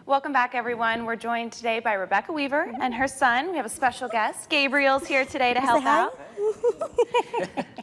Welcome back, everyone. We're joined today by Rebecca Weaver and her son. We have a special guest. Gabriel's here today to help out.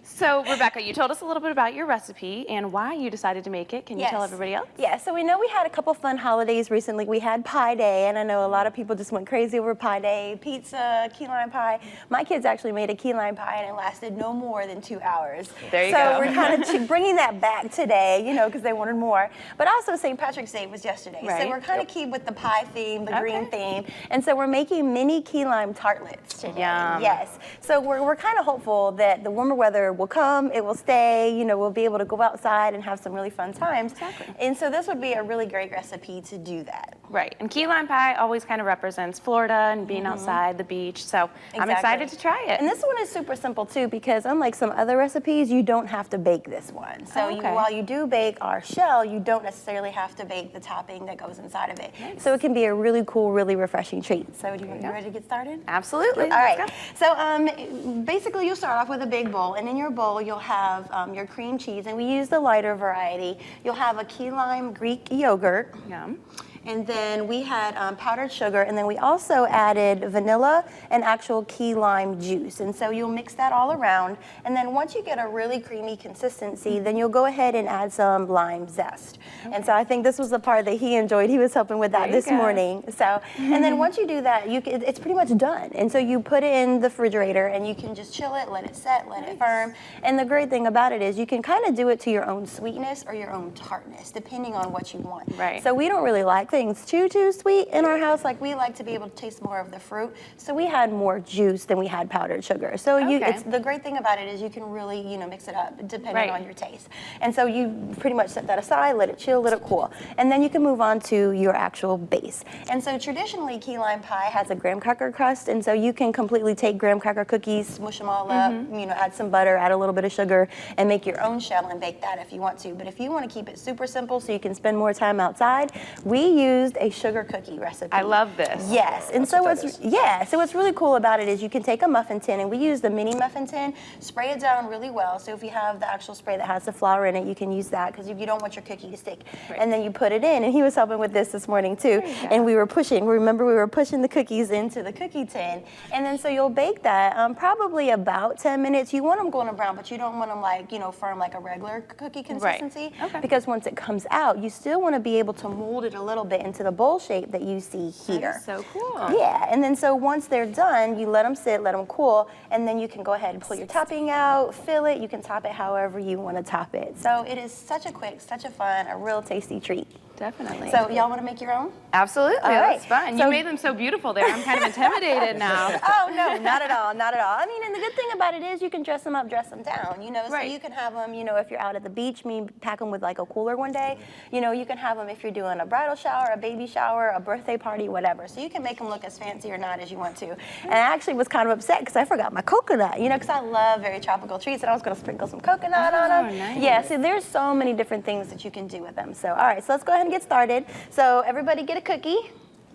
So, Rebecca, you told us a little bit about your recipe and why you decided to make it. Can you tell everybody else? Yeah, so we know we had a couple fun holidays recently. We had Pie Day, and I know a lot of people just went crazy over Pie Day. Pizza, key lime pie. My kids actually made a key lime pie, and it lasted no more than 2 hours. There you go. So we're kind of bringing that back today, you know, because they wanted more. But also St. Patrick's Day was yesterday. Right. So we're kind of keep with the pie theme, the green theme. And so we're making mini key lime tartlets today. Yum. Yes. So we're kind of hopeful that the warmer weather will come, it will stay, you know, we'll be able to go outside and have some really fun times. Exactly. And so this would be a really great recipe to do that. Right, and key lime pie always kind of represents Florida and being outside, the beach, so I'm excited to try it. And this one is super simple too, because unlike some other recipes, you don't have to bake this one. So while you do bake our shell, you don't necessarily have to bake the topping that goes inside of it. Nice. So it can be a really cool, really refreshing treat. So you ready to get started? Absolutely. All right. So basically you'll start off with a big bowl, and in your bowl you'll have your cream cheese, and we use the lighter variety. You'll have a key lime Greek yogurt. Yum. And then we had powdered sugar, and then we also added vanilla and actual key lime juice. And so you'll mix that all around. And then once you get a really creamy consistency, then you'll go ahead and add some lime zest. And so I think this was the part that he enjoyed. He was helping with that this morning. So, and then once you do that, it's pretty much done. And so you put it in the refrigerator, and you can just chill it, let it set, let it firm. And the great thing about it is you can kind of do it to your own sweetness or your own tartness, depending on what you want. Right. So we don't really like things too sweet in our house. Like, we like to be able to taste more of the fruit, so we had more juice than we had powdered sugar. So it's the great thing about it is you can really, you know, mix it up depending on your taste. And so you pretty much set that aside, let it chill, let it cool, and then you can move on to your actual base. And so traditionally key lime pie has a graham cracker crust, and so you can completely take graham cracker cookies, smush them all up, you know, add some butter, add a little bit of sugar, and make your own shell and bake that if you want to. But if you want to keep it super simple so you can spend more time outside, we used a sugar cookie recipe. I love this. Yes, and so what's really cool about it is you can take a muffin tin, and we use the mini muffin tin, spray it down really well. So if you have the actual spray that has the flour in it, you can use that, because you don't want your cookie to stick. Right. And then you put it in, and he was helping with this morning too. And we were pushing. Remember, we were pushing the cookies into the cookie tin, and then so you'll bake that probably about 10 minutes. You want them golden brown, but you don't want them like, you know, firm like a regular cookie consistency. Right. Because once it comes out, you still want to be able to mold it a little bit into the bowl shape that you see here. That is so cool. Yeah, and then so once they're done, you let them sit, let them cool, and then you can go ahead and pull your topping out, fill it. You can top it however you want to top it. So it is such a quick, such a fun, a real tasty treat. Definitely. So y'all want to make your own? Absolutely. All right. That's fun. You made them so beautiful there. I'm kind of intimidated now. Oh, no, not at all, not at all. I mean, and the good thing about it is you can dress them up, dress them down, you know, so you can have them, you know, if you're out at the beach, pack them with like a cooler one day. You know, you can have them if you're doing a bridal shower, a baby shower, a birthday party, whatever. So you can make them look as fancy or not as you want to. And I actually was kind of upset because I forgot my coconut, you know, because I love very tropical treats, and I was going to sprinkle some coconut on them. Nice. Yeah, so there's so many different things that you can do with them. So, all right, so let's go ahead and get started. So everybody get a cookie.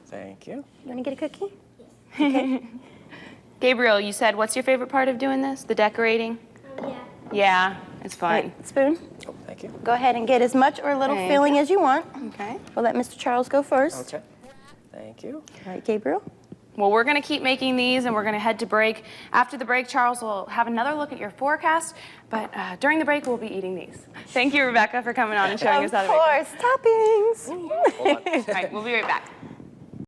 Thank you. You want to get a cookie? Okay. Gabriel, you said, what's your favorite part of doing this? The decorating? Yeah. Yeah, it's fun. Right, spoon. Oh, thank you. Go ahead and get as much or little filling as you want. Okay. We'll let Mr. Charles go first. Okay. Thank you. All right, Gabriel. Well, we're going to keep making these, and we're going to head to break. After the break, Charles will have another look at your forecast, but during the break, we'll be eating these. Thank you, Rebecca, for coming on and showing us how to make them. Of course, toppings. All right, we'll be right back.